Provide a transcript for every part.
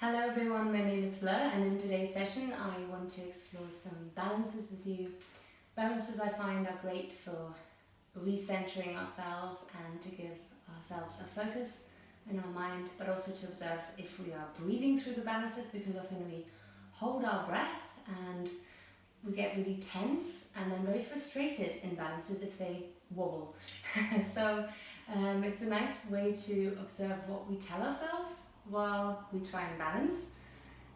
Hello everyone, my name is Fleur, and in today's session I want to explore some balances with you. Balances I find are great for recentering ourselves and to give ourselves a focus in our mind, but also to observe if we are breathing through the balances, because often we hold our breath and we get really tense and then very frustrated in balances if they wobble. So it's a nice way to observe what we tell ourselves while we try and balance,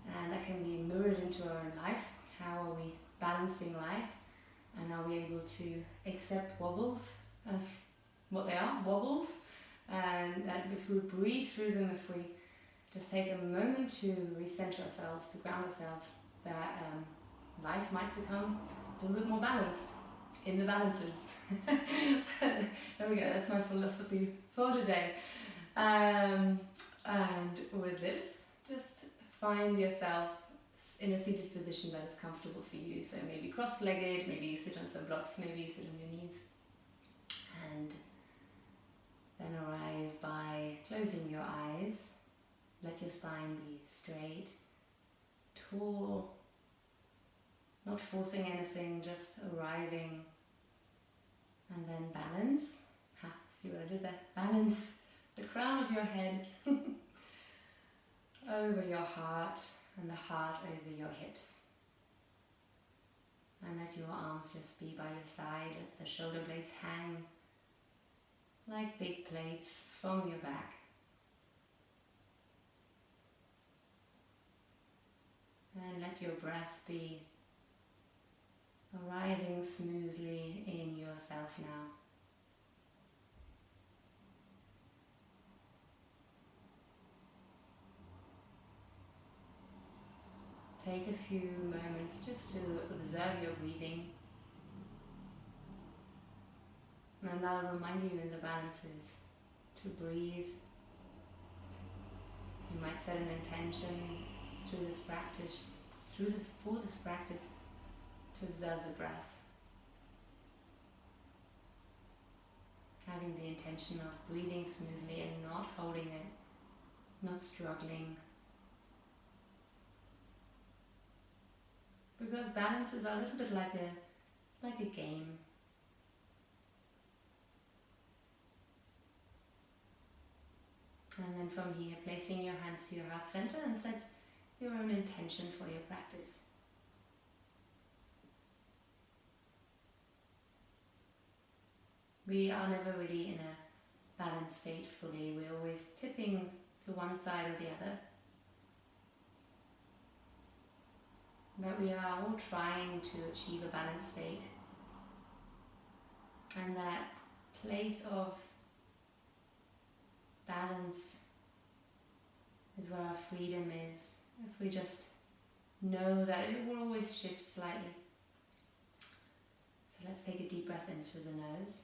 and that can be mirrored into our own life. How are we balancing life, and are we able to accept wobbles as what they are, wobbles, and that if we breathe through them, if we just take a moment to recenter ourselves, to ground ourselves, that life might become a little bit more balanced in the balances. There we go, that's my philosophy for today. And with this, just find yourself in a seated position that is comfortable for you. So maybe cross-legged, maybe you sit on some blocks, maybe you sit on your knees. And then arrive by closing your eyes. Let your spine be straight, tall, not forcing anything, just arriving. And then balance. See what I did there? Balance the crown of your head over your heart and the heart over your hips. And let your arms just be by your side. Let the shoulder blades hang like big plates from your back. And let your breath be arriving smoothly in yourself now. Take a few moments just to observe your breathing, and I'll remind you in the balances to breathe. You might set an intention through this practice, for this practice, to observe the breath. Having the intention of breathing smoothly and not holding it, not struggling. Because balances are a little bit like a game. And then from here, placing your hands to your heart center and set your own intention for your practice. We are never really in a balanced state fully. We're always tipping to one side or the other. But we are all trying to achieve a balanced state. And that place of balance is where our freedom is. If we just know that it will always shift slightly. So let's take a deep breath in through the nose.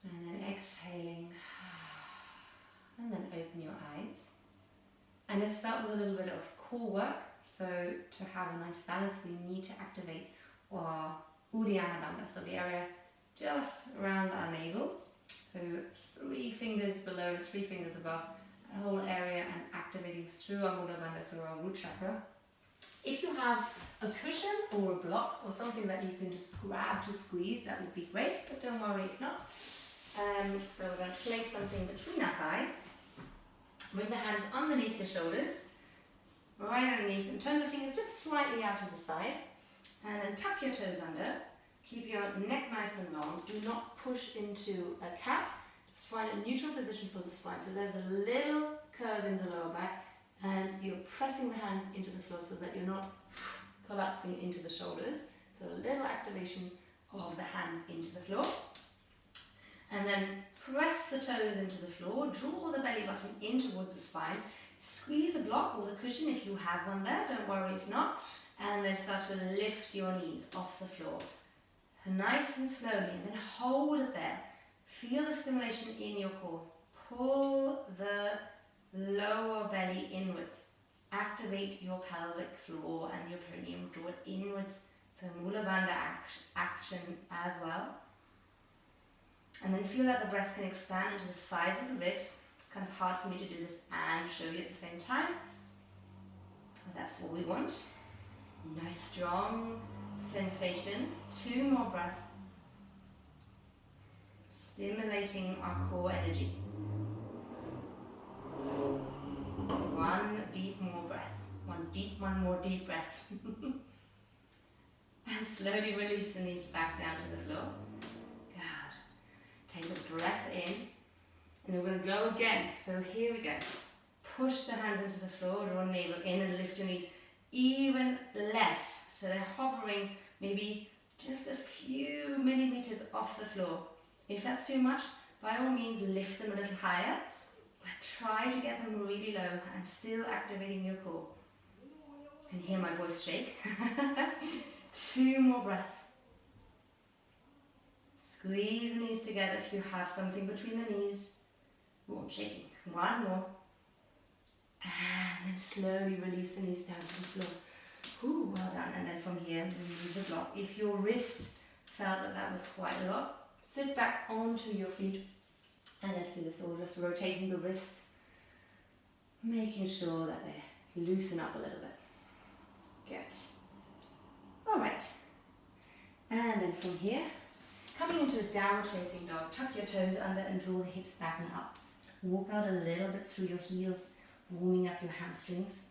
And then exhaling. And then open your eyes. And let's start with a little bit of core work. So to have a nice balance, we need to activate our Uddiyana Bandha, so the area just around our navel. So 3 fingers below, 3 fingers above, the whole area, and activating through our Mula Bandha, so our root chakra. If you have a cushion or a block or something that you can just grab to squeeze, that would be great, but don't worry if not. So we're going to place something between our thighs. Bring the hands underneath your shoulders, right underneath, and turn the fingers just slightly out to the side. And then tuck your toes under. Keep your neck nice and long. Do not push into a cat. Just find a neutral position for the spine. So there's a little curve in the lower back, and you're pressing the hands into the floor so that you're not collapsing into the shoulders. So a little activation of the hands into the floor. And then press the toes into the floor, draw the belly button in towards the spine, squeeze a block or the cushion if you have one there, don't worry if not, and then start to lift your knees off the floor. Nice and slowly, and then hold it there. Feel the stimulation in your core. Pull the lower belly inwards. Activate your pelvic floor and your perineum, draw it inwards. So Mula Bandha action as well. And then feel that the breath can expand into the sides of the ribs. Just kind of hard for me to do this and show you at the same time. But that's what we want. Nice strong sensation. 2 more breaths. Stimulating our core energy. 1 deep more breath. One more deep breath. And slowly release the knees back down to the floor. Good. Take a breath in. And then we're going to go again. So here we go. Push the hands into the floor, draw navel in and lift your knees even less. So they're hovering maybe just a few millimeters off the floor. If that's too much, by all means lift them a little higher, but try to get them really low and still activating your core. You can hear my voice shake. 2 more breaths. Squeeze the knees together if you have something between the knees. Oh, I'm shaking. 1 more. And then slowly release the knees down to the floor. Ooh, well done. And then from here, remove the block. If your wrist felt that was quite a lot, sit back onto your feet. And let's do this all, just rotating the wrist, making sure that they loosen up a little bit. Good. All right. And then from here, coming into a downward facing dog, tuck your toes under and draw the hips back and up. Walk out a little bit through your heels, warming up your hamstrings.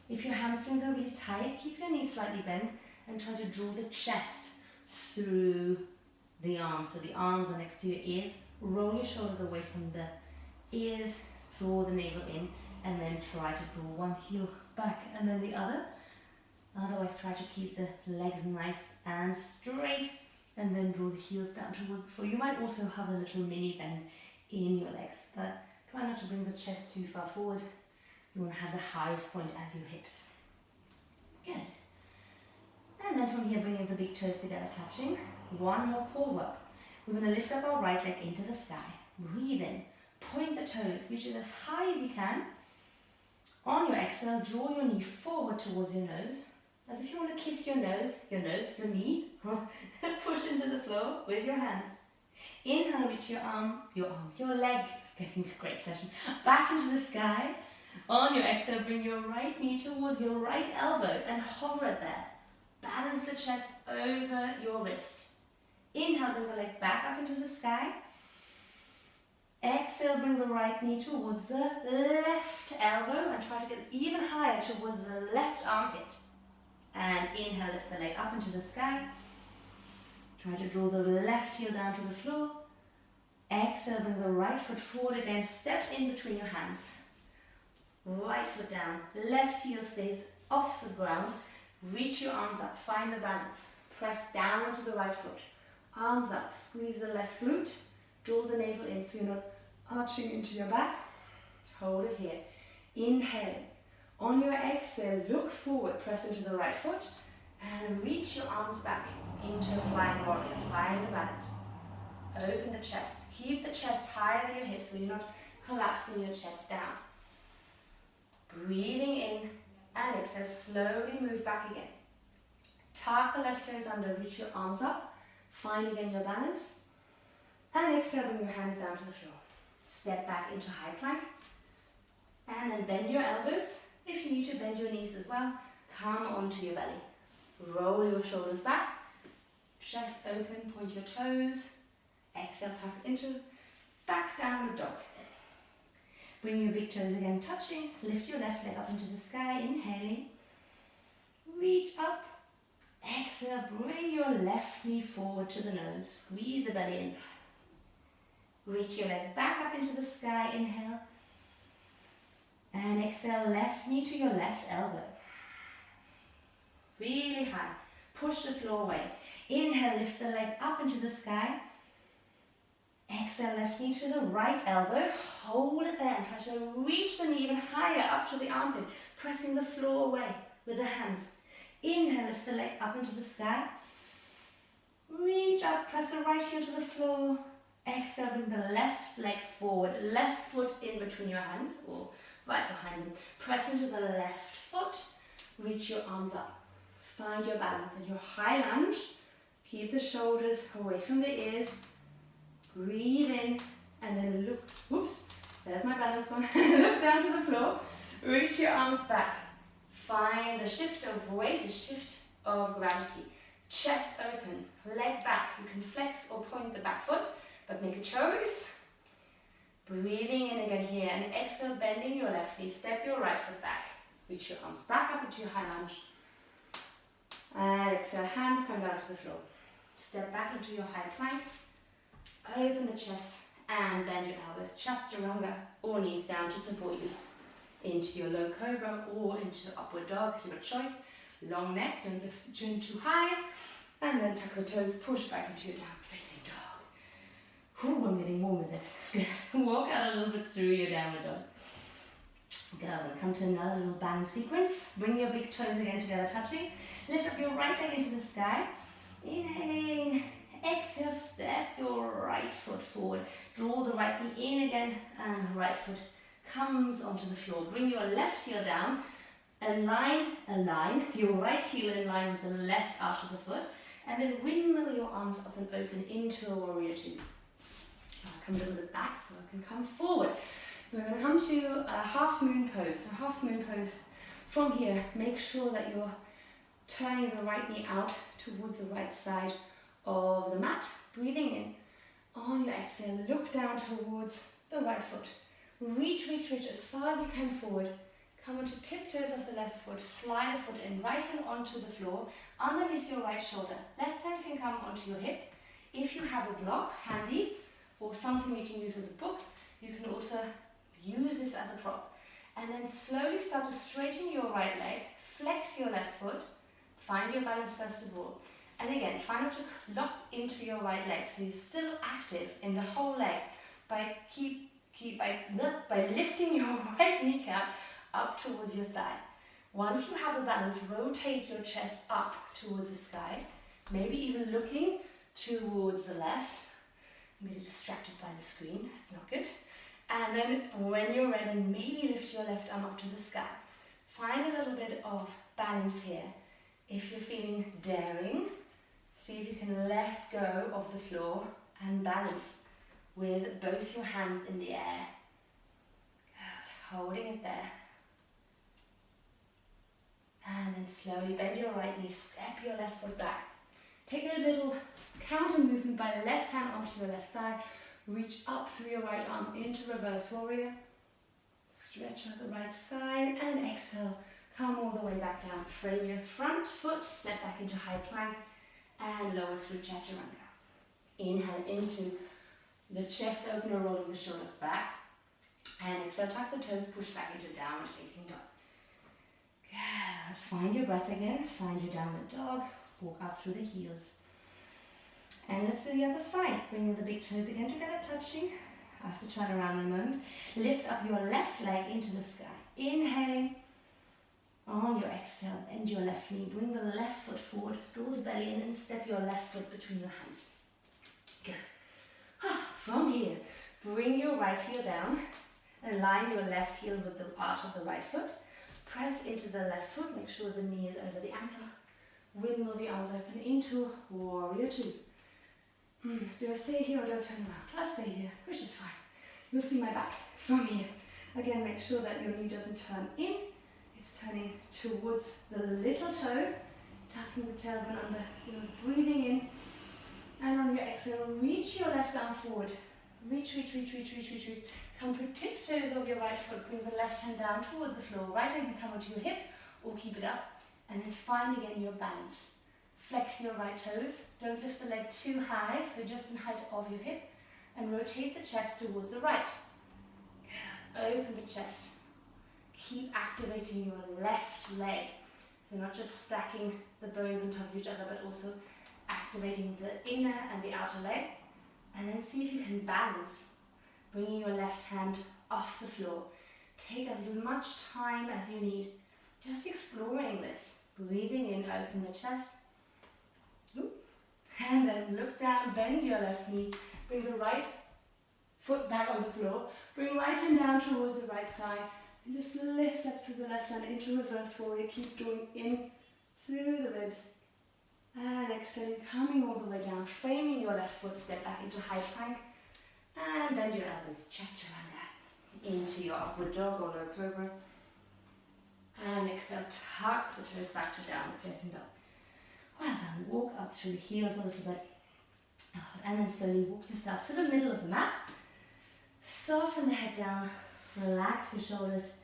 If your hamstrings are really tight, keep your knees slightly bent and try to draw the chest through the arms. So the arms are next to your ears. Roll your shoulders away from the ears, draw the navel in, and then try to draw one heel back and then the other. Otherwise, try to keep the legs nice and straight and then draw the heels down towards the floor. You might also have a little mini bend in your legs, but try not to bring the chest too far forward. You want to have the highest point as your hips. Good. And then from here, bringing the big toes together, touching. 1 more core work. We're going to lift up our right leg into the sky. Breathe in. Point the toes, reach it as high as you can. On your exhale, draw your knee forward towards your nose. As if you want to kiss your nose, your knee. Push into the floor with your hands. Inhale, reach your leg. It's getting a great session. Back into the sky. On your exhale, bring your right knee towards your right elbow and hover it there. Balance the chest over your wrist. Inhale, bring the leg back up into the sky. Exhale, bring the right knee towards the left elbow and try to get even higher towards the left armpit. And inhale, lift the leg up into the sky. Try to draw the left heel down to the floor. Exhale, bring the right foot forward again. Step in between your hands. Right foot down. Left heel stays off the ground. Reach your arms up. Find the balance. Press down onto the right foot. Arms up. Squeeze the left glute. Draw the navel in so you're not arching into your back. Hold it here. Inhale. On your exhale, look forward, press into the right foot and reach your arms back into a flying warrior. Find the balance. Open the chest. Keep the chest higher than your hips so you're not collapsing your chest down. Breathing in and exhale, slowly move back again. Tuck the left toes under, reach your arms up. Find again your balance. And exhale, bring your hands down to the floor. Step back into high plank. And then bend your elbows. If you need to bend your knees as well, come onto your belly. Roll your shoulders back. Chest open, point your toes. Exhale, tuck into back downward dog. Bring your big toes again, touching. Lift your left leg up into the sky, inhaling. Reach up. Exhale, bring your left knee forward to the nose. Squeeze the belly in. Reach your leg back up into the sky, inhale. And exhale, left knee to your left elbow. Really high. Push the floor away. Inhale, lift the leg up into the sky. Exhale, left knee to the right elbow. Hold it there and try to reach the knee even higher up to the armpit, pressing the floor away with the hands. Inhale, lift the leg up into the sky. Reach up, press the right heel to the floor. Exhale, bring the left leg forward. Left foot in between your hands or right behind them. Press into the left foot. Reach your arms up. Find your balance in your high lunge. Keep the shoulders away from the ears. Breathe in and then look, There's my balance one. Look down to the floor. Reach your arms back. Find the shift of weight, the shift of gravity. Chest open, leg back. You can flex or point the back foot, but make a choice. Breathing in again here, and exhale, bending your left knee. Step your right foot back. Reach your arms back up into your high lunge. And exhale, hands come down to the floor. Step back into your high plank. Open the chest and bend your elbows. Chaturanga or knees down to support you. Into your low cobra or into upward dog, your choice. Long neck, don't lift the chin too high. And then tuck the toes, push back into your down facing dog. Ooh, I'm getting warm with this. Good. Walk out a little bit through your downward dog. Good. We're going to come to another little balance sequence. Bring your big toes again together, touching. Lift up your right leg into the sky. Inhaling. Exhale, step your right foot forward. Draw the right knee in again, and the right foot comes onto the floor. Bring your left heel down. Align your right heel in line with the left arch of the foot. And then windmill your arms up and open into a warrior two. I'll come a little bit back so I can come forward. We're going to come to a half moon pose. So half moon pose. From here, make sure that you're turning the right knee out towards the right side of the mat. Breathing in. On your exhale, look down towards the right foot. Reach as far as you can forward. Come onto tiptoes of the left foot. Slide the foot in. Right hand onto the floor. Underneath your right shoulder. Left hand can come onto your hip. If you have a block handy, or something you can use as a book, you can also use this as a prop. And then slowly start to straighten your right leg, flex your left foot, find your balance first of all. And again, try not to lock into your right leg, so you're still active in the whole leg by lifting your right kneecap up towards your thigh. Once you have the balance, rotate your chest up towards the sky, maybe even looking towards the left. I'm getting distracted by the screen, that's not good. And then when you're ready, maybe lift your left arm up to the sky. Find a little bit of balance here. If you're feeling daring, see if you can let go of the floor and balance with both your hands in the air. Good. Holding it there. And then slowly bend your right knee, step your left foot back. Take a little counter movement by the left hand onto your left thigh. Reach up through your right arm into reverse warrior. Stretch out the right side and exhale. Come all the way back down. Frame your front foot, step back into high plank and lower through chaturanga. Inhale into the chest opener, rolling the shoulders back. And exhale, tuck the toes, push back into downward facing dog. Good. Find your breath again. Find your downward dog. Walk out through the heels. And let's do the other side. Bringing the big toes again together, touching. I have to turn around in a moment. Lift up your left leg into the sky. Inhaling. On your exhale, bend your left knee. Bring the left foot forward. Draw the belly in and step your left foot between your hands. Good. From here, bring your right heel down. Align your left heel with the arch of the right foot. Press into the left foot. Make sure the knee is over the ankle. Windmill the arms open into warrior two. Do I stay here or do I turn around? Let's stay here, which is fine. You'll see my back from here. Again, make sure that your knee doesn't turn in. It's turning towards the little toe. Tucking the tailbone under. You're breathing in. And on your exhale, reach your left arm forward. Reach. Come through tiptoes of your right foot. Bring the left hand down towards the floor. Right hand can come onto your hip or keep it up. And then find again your balance. Flex your right toes. Don't lift the leg too high, so just in height of your hip. And rotate the chest towards the right. Open the chest. Keep activating your left leg. So not just stacking the bones on top of each other, but also activating the inner and the outer leg. And then see if you can balance. Bringing your left hand off the floor. Take as much time as you need. Just exploring this. Breathing in, open the chest. And then look down, bend your left knee. Bring the right foot back on the floor. Bring right hand down towards the right thigh. And just lift up to the left hand into reverse warrior. Keep drawing in through the ribs. And exhaling, coming all the way down. Framing your left foot, step back into high plank. And bend your elbows, chaturanga. into your upward dog or low cobra. And exhale, tuck the toes back to downward facing dog. Well done. Walk up through the heels a little bit. And then slowly walk yourself to the middle of the mat. Soften the head down. Relax your shoulders.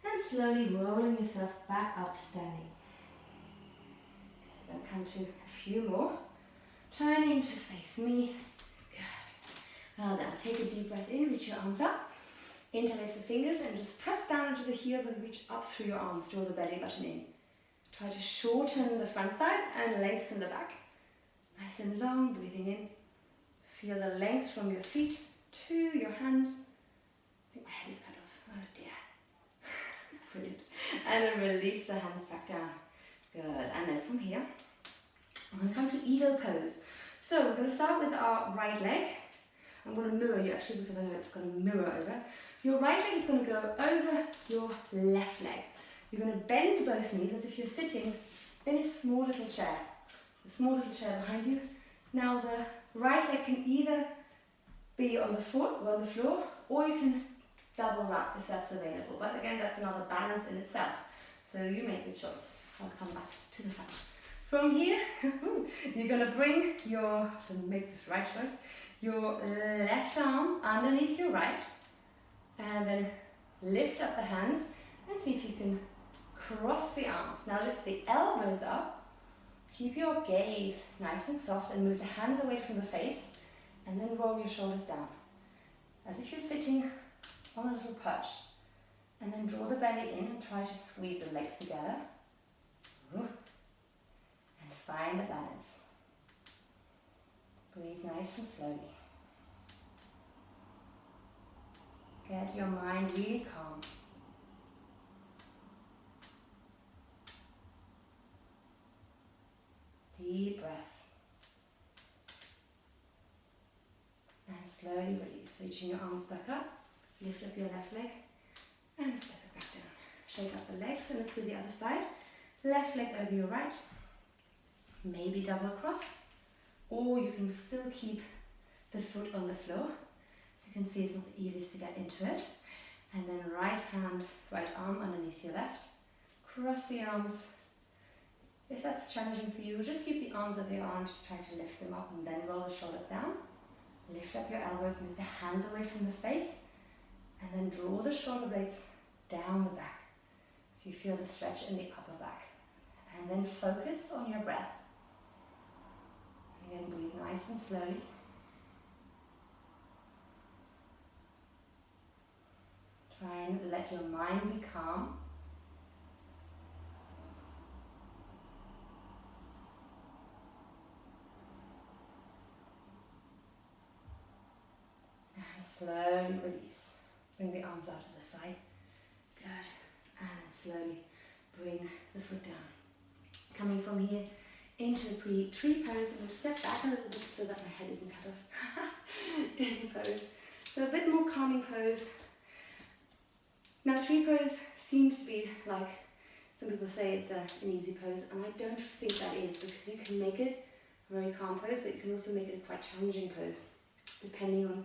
And slowly rolling yourself back up to standing. Okay, come to a few more. Turning to face me. Good. Well done. Take a deep breath in. Reach your arms up. Interlace the fingers and just press down into the heels and reach up through your arms. Draw the belly button in. Try to shorten the front side and lengthen the back. Nice and long, breathing in. Feel the length from your feet to your hands. I think my head is cut off. Oh dear. Brilliant. And then release the hands back down. Good. And then from here, I'm going to come to eagle pose. So we're going to start with our right leg. I'm going to mirror you actually because I know it's going to mirror over. Your right leg is going to go over your left leg. You're going to bend both knees as if you're sitting in a small little chair. A small little chair behind you. Now the right leg can either be on the foot or on the floor, or you can double wrap if that's available. But again, that's another balance in itself. So you make the choice. I'll come back to the front. From here, you're going to bring your, to make this right choice, your left arm underneath your right, and then lift up the hands and see if you can cross the arms. Now lift the elbows up. Keep your gaze nice and soft and move the hands away from the face and then roll your shoulders down. As if you're sitting on a little perch. And then draw the belly in and try to squeeze the legs together. And find the balance. Breathe nice and slowly. Get your mind really calm. Deep breath. And slowly release. Reaching your arms back up. Lift up your left leg. And step it back down. Shake up the legs and let's do the other side. Left leg over your right. Maybe double across. Or you can still keep the foot on the floor. So you can see it's not the easiest to get into it. And then right hand, right arm underneath your left. Cross the arms. If that's challenging for you, just keep the arms as they are and just try to lift them up and then roll the shoulders down. Lift up your elbows, move the hands away from the face, and then draw the shoulder blades down the back. So you feel the stretch in the upper back. And then focus on your breath. Again, breathe nice and slowly. Try and let your mind be calm. Slowly release. Bring the arms out to the side. Good. And then slowly bring the foot down. Coming from here into a tree pose. I'm going to step back a little bit so that my head isn't cut off. In pose. So a bit more calming pose. Now tree pose seems to be like, some people say it's an easy pose, and I don't think that is, because you can make it a very calm pose, but you can also make it a quite challenging pose, depending on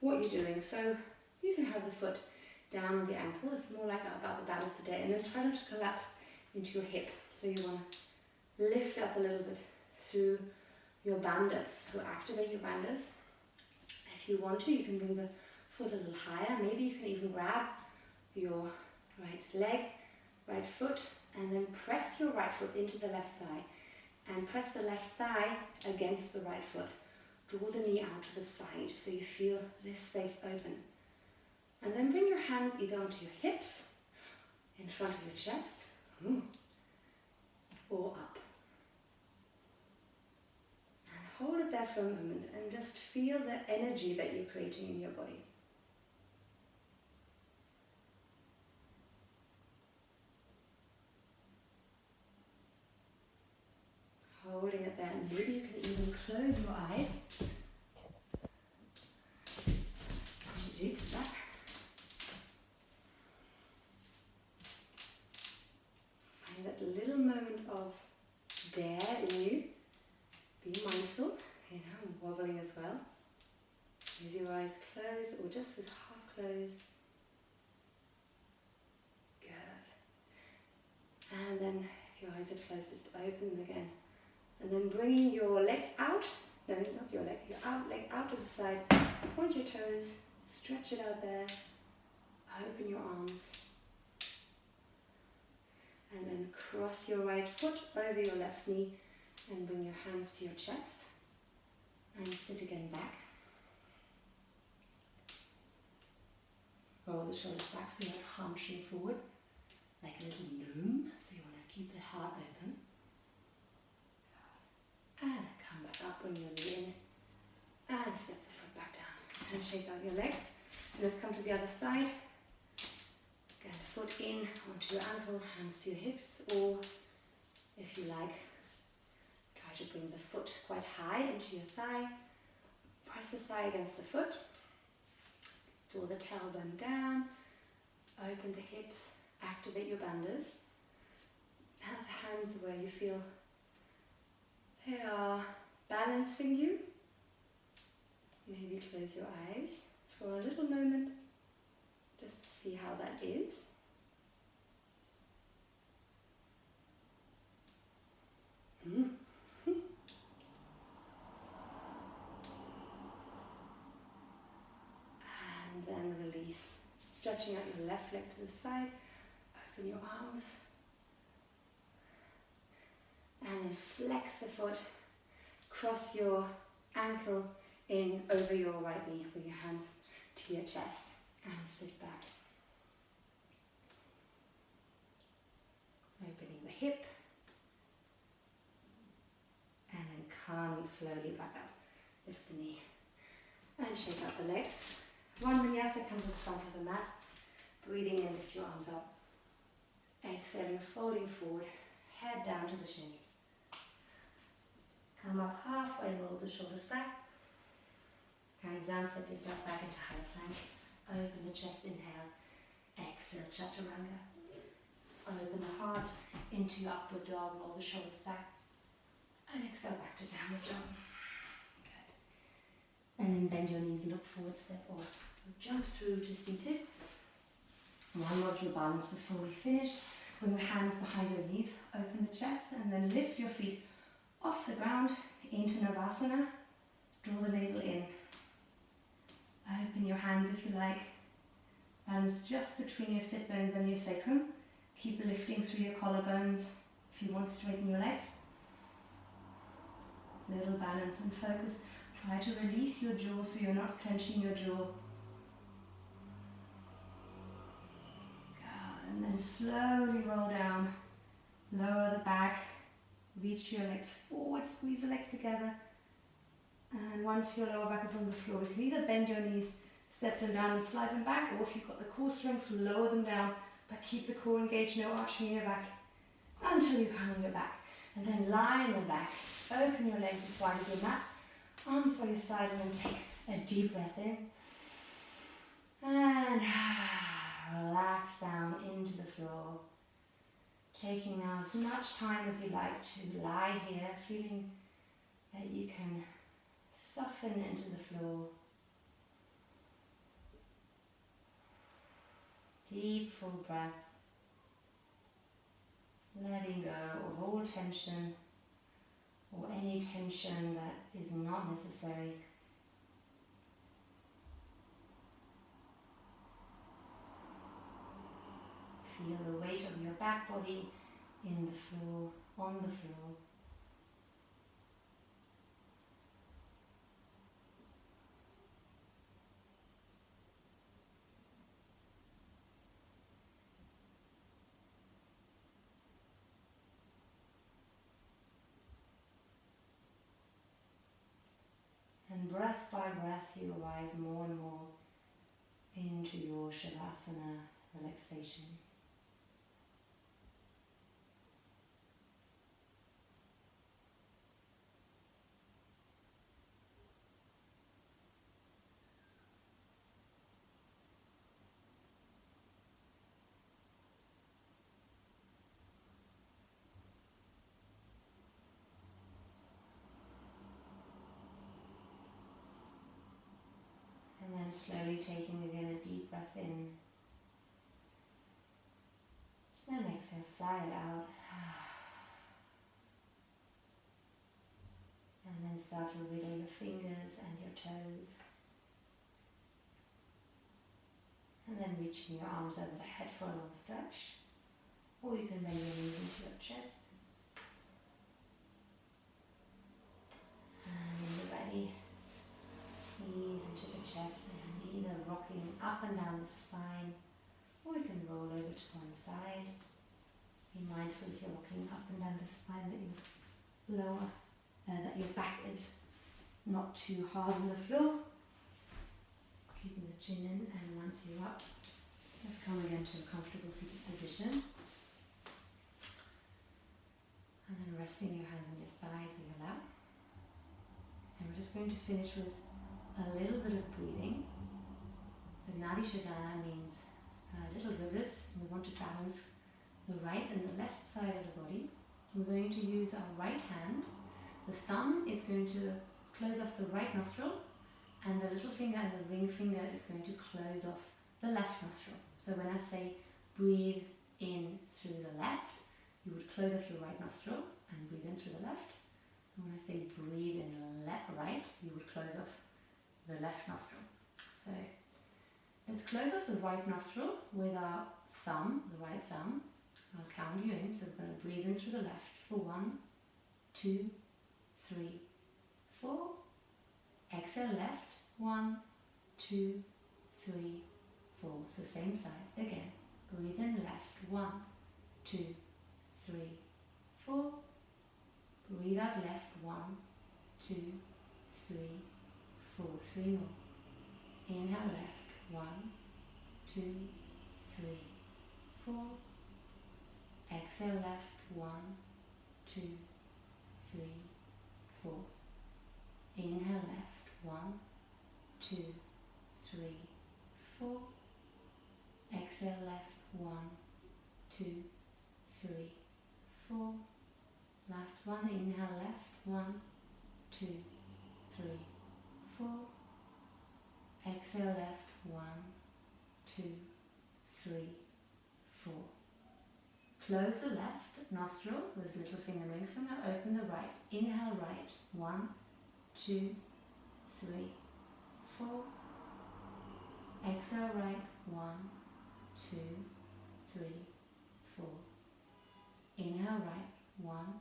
what you're doing. So you can have the foot down on the ankle. It's more like about the balance today, and then try not to collapse into your hip. So you want to lift up a little bit through your bandhas. So activate your bandhas. If you want to, you can bring the foot a little higher. Maybe you can even grab your right leg, right foot, and then press your right foot into the left thigh, and press the left thigh against the right foot. Draw the knee out to the side so you feel this space open. And then bring your hands either onto your hips, in front of your chest, or up. And hold it there for a moment and just feel the energy that you're creating in your body. Holding it there, and maybe you can even close your eyes. Apologies for that. Find that little moment of dare in you. Be mindful, I'm wobbling as well. With your eyes closed or just with half closed. nice and close, just open them again. And then bringing your leg out, no, not your leg, your leg out to the side, point your toes, stretch it out there, open your arms. And then cross your right foot over your left knee and bring your hands to your chest. And sit again back. Roll the shoulders back so you're not hunching forward, like a little gnome. So you want to keep the heart open. And come back up, bring your knee in. And step the foot back down. And shake out your legs. And let's come to the other side. Get the foot in onto your ankle, hands to your hips, or if you like, try to bring the foot quite high into your thigh. Press the thigh against the foot. Draw the tailbone down. Open the hips. Activate your bandhas. Have the hands where you feel they are balancing you. Maybe close your eyes for a little moment just to see how that is. And then release. Stretching out your left leg to the side. Open your arms. And then flex the foot. Cross your ankle in over your right knee. Bring your hands to your chest and sit back. Opening the hip. And then calming slowly back up. Lift the knee. And shake out the legs. One vinyasa, come to the front of the mat. Breathing in, lift your arms up. Exhaling, folding forward. Head down to the shins. Come up halfway, roll the shoulders back. Hands down, step yourself back into high plank. Open the chest, inhale. Exhale, chaturanga. Open the heart into your upward dog, roll the shoulders back. And exhale back to downward dog. Good. And then bend your knees, look forward, step or jump through to seated. One more to balance before we finish. Bring the hands behind your knees, open the chest, and then lift your feet off the ground into Navasana. Draw the navel in. Open your hands if you like. Balance just between your sit bones and your sacrum. Keep lifting through your collarbones. If you want, straighten your legs. Little balance and focus. Try to release your jaw so you're not clenching your jaw. And then slowly roll down. Lower the back. Reach your legs forward. Squeeze the legs together. And once your lower back is on the floor, you can either bend your knees, step them down and slide them back, or if you've got the core strength, lower them down, but keep the core engaged, no arching in your back, until you come on your back. And then lie on the back. Open your legs as wide as your mat. Arms by your side, and then take a deep breath in. And relax down into the floor. Taking now as much time as you like to lie here, feeling that you can soften into the floor. Deep full breath. Letting go of all tension or any tension that is not necessary. Feel the weight of your back body in the floor, on the floor. And breath by breath you arrive more and more into your Shavasana relaxation. And then slowly taking again a deep breath in. And exhale, sigh it out. start to wriggle your fingers and your toes. And then reaching your arms over the head for a long stretch. Or you can bend your knees into your chest. And when you're ready, ease into the chest and either rocking up and down the spine, or you can roll over to one side. Be mindful if you're rocking up and down the spine that your back is not too hard on the floor. Keeping the chin in, and once you're up, just come again to a comfortable seated position. And then resting your hands on your thighs or your lap. And we're just going to finish with a little bit of breathing. So Nadi Shodana means little rivers, and we want to balance the right and the left side of the body. We're going to use our right hand. The thumb is going to close off the right nostril, and the little finger and the ring finger is going to close off the left nostril. So when I say breathe in through the left, you would close off your right nostril and breathe in through the left. And when I say breathe in right, you would close off the left nostril. So let's close off the right nostril with our thumb, the right thumb. I'll count you in, so we're going to breathe in through the left for 1, 2, 3, 4. Exhale left, 1, 2, 3, 4. So same side again. Breathe in left, 1, 2, 3, 4. Breathe out left, 1, 2, 3, 4. 3 more. Inhale left, 1, 2, 3, 4. Exhale left, 1, 2, 3, 4. Inhale left, 1, 2, 3, 4. Exhale left, 1, 2, 3, 4. Last one, inhale left, 1, 2, 3, 4. Exhale left, 1, 2, 3, 4. Close the left nostril with little finger, ring finger, open the right. Inhale right, 1, 2, 3, 4. Exhale right, 1, 2, 3, 4. Inhale right, 1,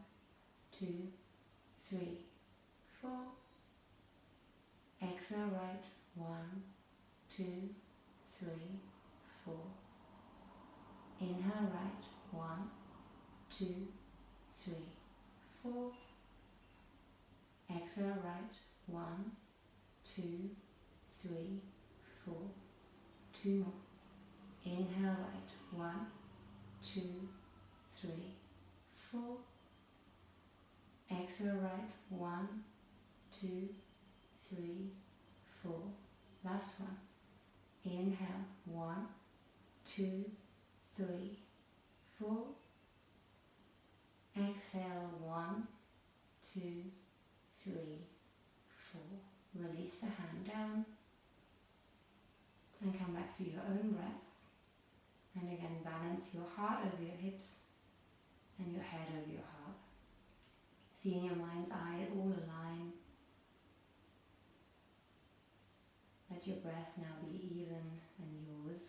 2, 3, 4. Exhale right, 1, 2, 3, 4. Inhale right, 1, 2, 3, 4. Exhale right, 1, 2, 3, 4. 2 more. Inhale right, 1, 2, 3, 4. Exhale right, 1, 2, 3, 4. Last one. Inhale, 1, 2, 3, 4. Exhale, 1, 2, 3, 4. Release the hand down and come back to your own breath. And again, balance your heart over your hips and your head over your heart. See in your mind's eye it all align. Let your breath now be even and yours.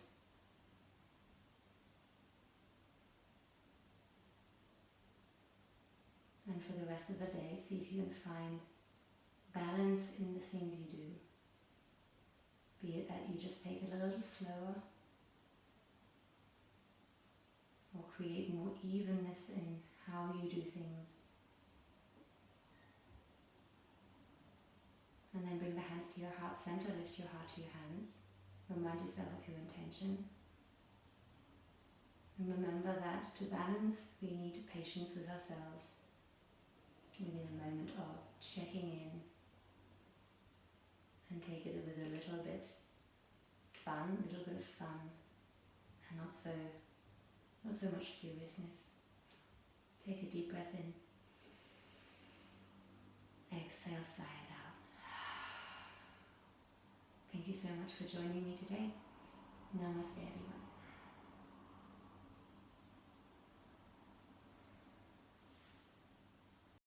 And for the rest of the day, see if you can find balance in the things you do. Be it that you just take it a little slower, or create more evenness in how you do things. And then bring the hands to your heart center, lift your heart to your hands. Remind yourself of your intention. And remember that to balance, we need patience with ourselves. Within a moment of checking in, and take it with a little bit of fun, and not so much seriousness. Take a deep breath in. Exhale, sigh it out. Thank you so much for joining me today. Namaste, everyone.